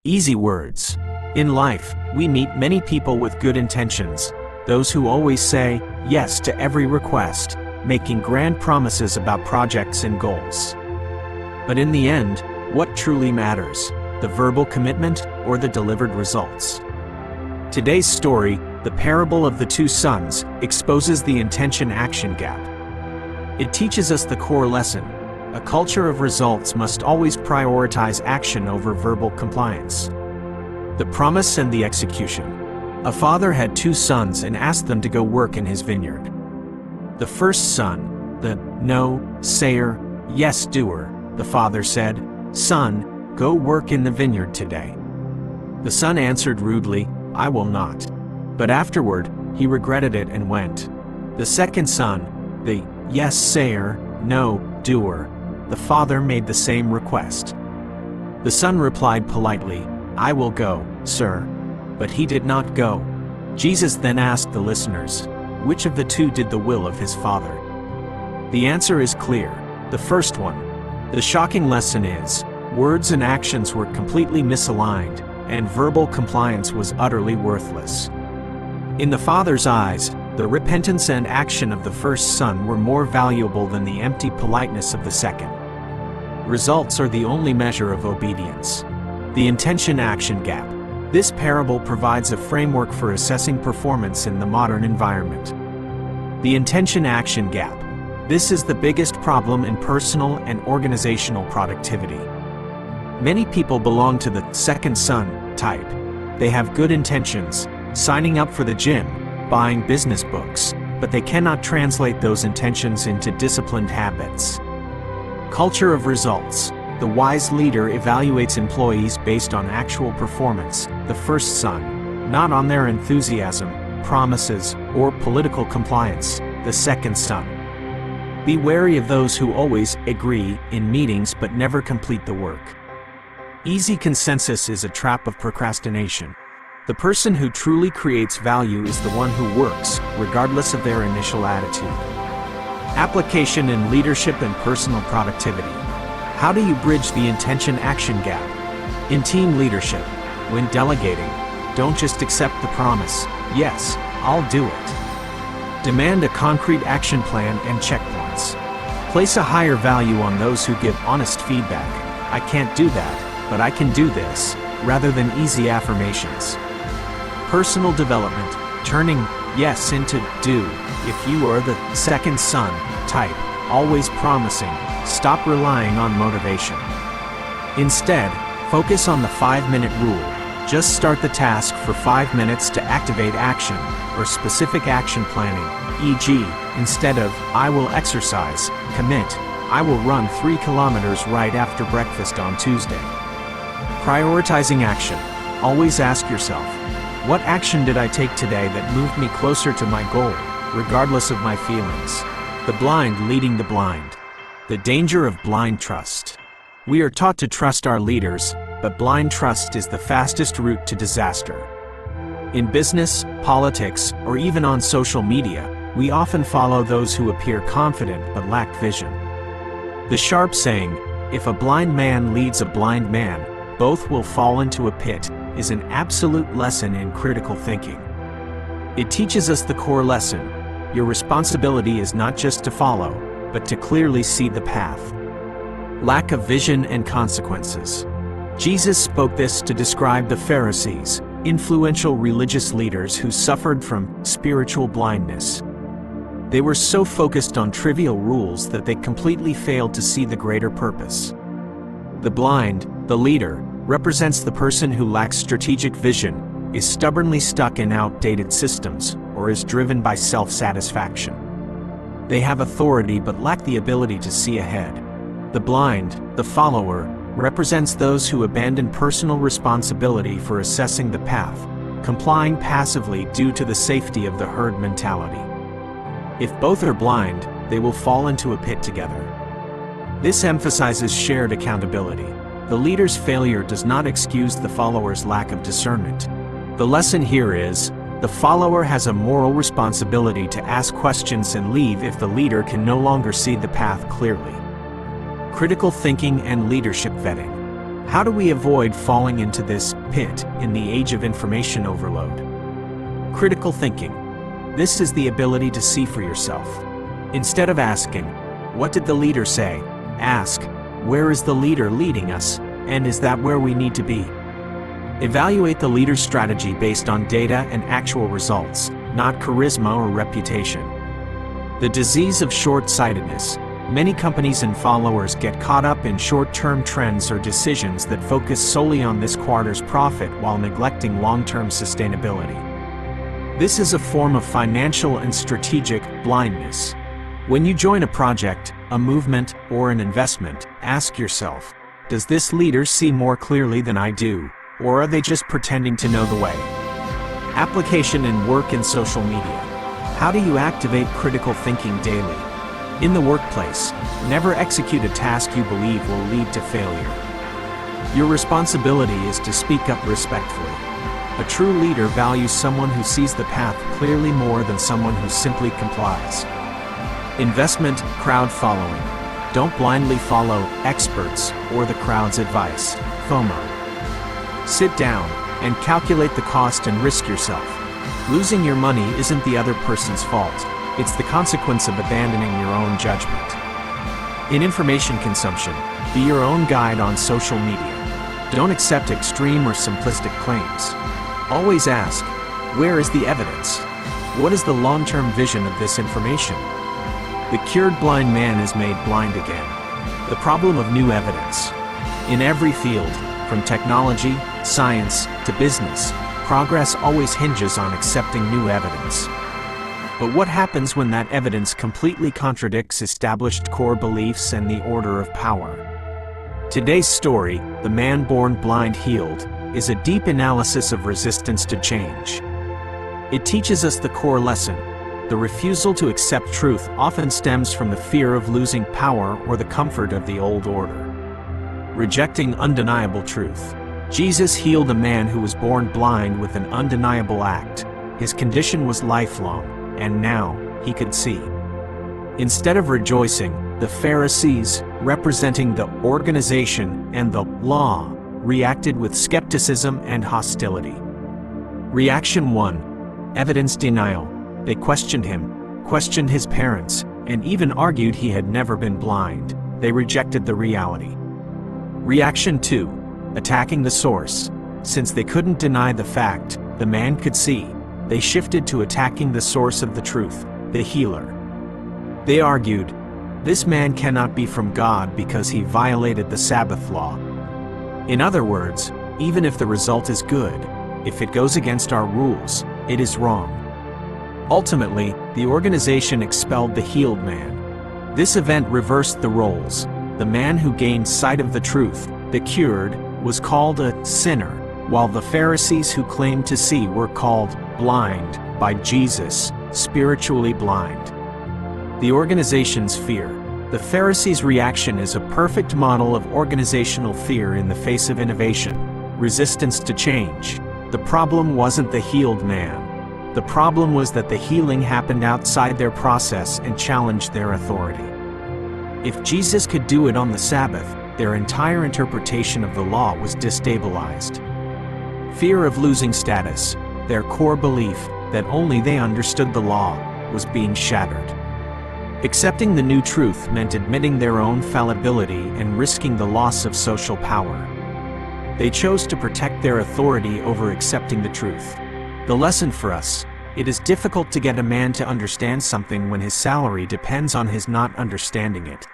Easy words. In life, we meet many people with good intentions, those who always say yes to every request, making grand promises about projects and goals. But in the end, what truly matters, the verbal commitment or the delivered results? Today's story, the parable of the two sons, exposes the intention-action gap. It teaches us the core lesson: a culture of results must always prioritize action over verbal compliance. The promise and the execution. A father had two sons and asked them to go work in his vineyard. The first son, the no-sayer, yes-doer, the father said, "Son, go work in the vineyard today." The son answered rudely, "I will not." But afterward, he regretted it and went. The second son, the yes-sayer, no-doer, the father made the same request. The son replied politely, "I will go, sir." But he did not go. Jesus then asked the listeners, which of the two did the will of his father? The answer is clear: the first one. The shocking lesson is, words and actions were completely misaligned, and verbal compliance was utterly worthless. In the father's eyes, the repentance and action of the first son were more valuable than the empty politeness of the second. Results are the only measure of obedience. The intention-action gap. This parable provides a framework for assessing performance in the modern environment. The intention-action gap. This is the biggest problem in personal and organizational productivity. Many people belong to the second son type. They have good intentions, signing up for the gym, buying business books, but they cannot translate those intentions into disciplined habits. Culture of results. The wise leader evaluates employees based on actual performance, the first son, not on their enthusiasm, promises, or political compliance, the second son. Be wary of those who always agree in meetings but never complete the work. Easy consensus is a trap of procrastination. The person who truly creates value is the one who works, regardless of their initial attitude. Application in leadership and personal productivity. How do you bridge the intention-action gap? In team leadership, when delegating, don't just accept the promise, "Yes, I'll do it." Demand a concrete action plan and checkpoints. Place a higher value on those who give honest feedback. "I can't do that, but I can do this," rather than easy affirmations. Personal development, turning yes into do. If you are the second son type, always promising, stop relying on motivation. Instead, focus on the 5-minute rule. Just start the task for 5 minutes to activate action, or specific action planning, e.g., instead of "I will exercise," commit, "I will run 3 kilometers right after breakfast on Tuesday." Prioritizing action. Always ask yourself, what action did I take today that moved me closer to my goal, regardless of my feelings? The blind leading the blind. The danger of blind trust. We are taught to trust our leaders, but blind trust is the fastest route to disaster. In business, politics, or even on social media, we often follow those who appear confident but lack vision. The sharp saying, "If a blind man leads a blind man, both will fall into a pit," is an absolute lesson in critical thinking. It teaches us the core lesson: your responsibility is not just to follow, but to clearly see the path. Lack of vision and consequences. Jesus spoke this to describe the Pharisees, influential religious leaders who suffered from spiritual blindness. They were so focused on trivial rules that they completely failed to see the greater purpose. The blind, the leader, represents the person who lacks strategic vision, is stubbornly stuck in outdated systems, or is driven by self-satisfaction. They have authority but lack the ability to see ahead. The blind, the follower, represents those who abandon personal responsibility for assessing the path, complying passively due to the safety of the herd mentality. If both are blind, they will fall into a pit together. This emphasizes shared accountability. The leader's failure does not excuse the follower's lack of discernment. The lesson here is, the follower has a moral responsibility to ask questions and leave if the leader can no longer see the path clearly. Critical thinking and leadership vetting. How do we avoid falling into this pit in the age of information overload? Critical thinking. This is the ability to see for yourself. Instead of asking, "What did the leader say?" ask, "Where is the leader leading us, and is that where we need to be?" Evaluate the leader's strategy based on data and actual results, not charisma or reputation. The disease of short-sightedness. Many companies and followers get caught up in short-term trends or decisions that focus solely on this quarter's profit while neglecting long-term sustainability. This is a form of financial and strategic blindness. When you join a project, a movement, or an investment, ask yourself, does this leader see more clearly than I do, or are they just pretending to know the way? Application in work and social media. How do you activate critical thinking daily? In the workplace, never execute a task you believe will lead to failure. Your responsibility is to speak up respectfully. A true leader values someone who sees the path clearly more than someone who simply complies. Investment, crowd following. Don't blindly follow experts or the crowd's advice, FOMO. Sit down and calculate the cost and risk yourself. Losing your money isn't the other person's fault. It's the consequence of abandoning your own judgment. In information consumption, be your own guide on social media. Don't accept extreme or simplistic claims. Always ask, where is the evidence? What is the long-term vision of this information? The cured blind man is made blind again. The problem of new evidence. In every field, from technology, science, to business, progress always hinges on accepting new evidence. But what happens when that evidence completely contradicts established core beliefs and the order of power? Today's story, The Man Born Blind Healed, is a deep analysis of resistance to change. It teaches us the core lesson. The refusal to accept truth often stems from the fear of losing power or the comfort of the old order. Rejecting undeniable truth. Jesus healed a man who was born blind with an undeniable act. His condition was lifelong, and now he could see. Instead of rejoicing, the Pharisees, representing the organization and the law, reacted with skepticism and hostility. Reaction 1. Evidence denial. They questioned him, questioned his parents, and even argued he had never been blind. They rejected the reality. Reaction 2. Attacking the source. Since they couldn't deny the fact, the man could see, they shifted to attacking the source of the truth, the healer. They argued, this man cannot be from God because he violated the Sabbath law. In other words, even if the result is good, if it goes against our rules, it is wrong. Ultimately, the organization expelled the healed man. This event reversed the roles. The man who gained sight of the truth, the cured, was called a sinner, while the Pharisees who claimed to see were called blind by Jesus, spiritually blind. The organization's fear. The Pharisees' reaction is a perfect model of organizational fear in the face of innovation, resistance to change. The problem wasn't the healed man. The problem was that the healing happened outside their process and challenged their authority. If Jesus could do it on the Sabbath, their entire interpretation of the law was destabilized. Fear of losing status, their core belief that only they understood the law, was being shattered. Accepting the new truth meant admitting their own fallibility and risking the loss of social power. They chose to protect their authority over accepting the truth. The lesson for us: it is difficult to get a man to understand something when his salary depends on his not understanding it.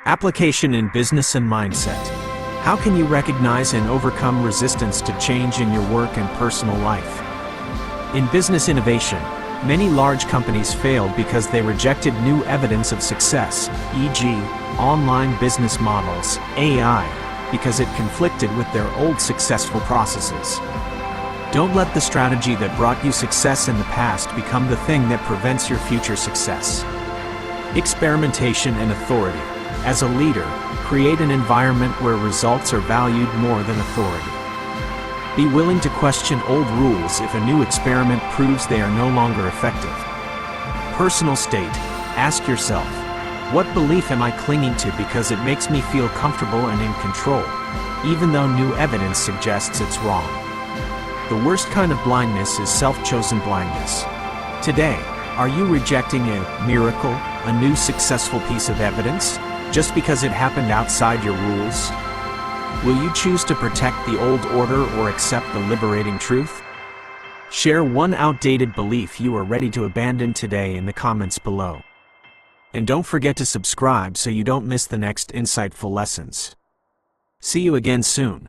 Application in business and mindset. How can you recognize and overcome resistance to change in your work and personal life? In business innovation, many large companies failed because they rejected new evidence of success, e.g., online business models, AI, because it conflicted with their old successful processes. Don't let the strategy that brought you success in the past become the thing that prevents your future success. Experimentation and authority. As a leader, create an environment where results are valued more than authority. Be willing to question old rules if a new experiment proves they are no longer effective. Personal state. Ask yourself, What belief am I clinging to because it makes me feel comfortable and in control, even though new evidence suggests it's wrong? The worst kind of blindness is self-chosen blindness. Today, are you rejecting a miracle, a new successful piece of evidence, just because it happened outside your rules? Will you choose to protect the old order or accept the liberating truth? Share one outdated belief you are ready to abandon today in the comments below. And don't forget to subscribe so you don't miss the next insightful lessons. See you again soon.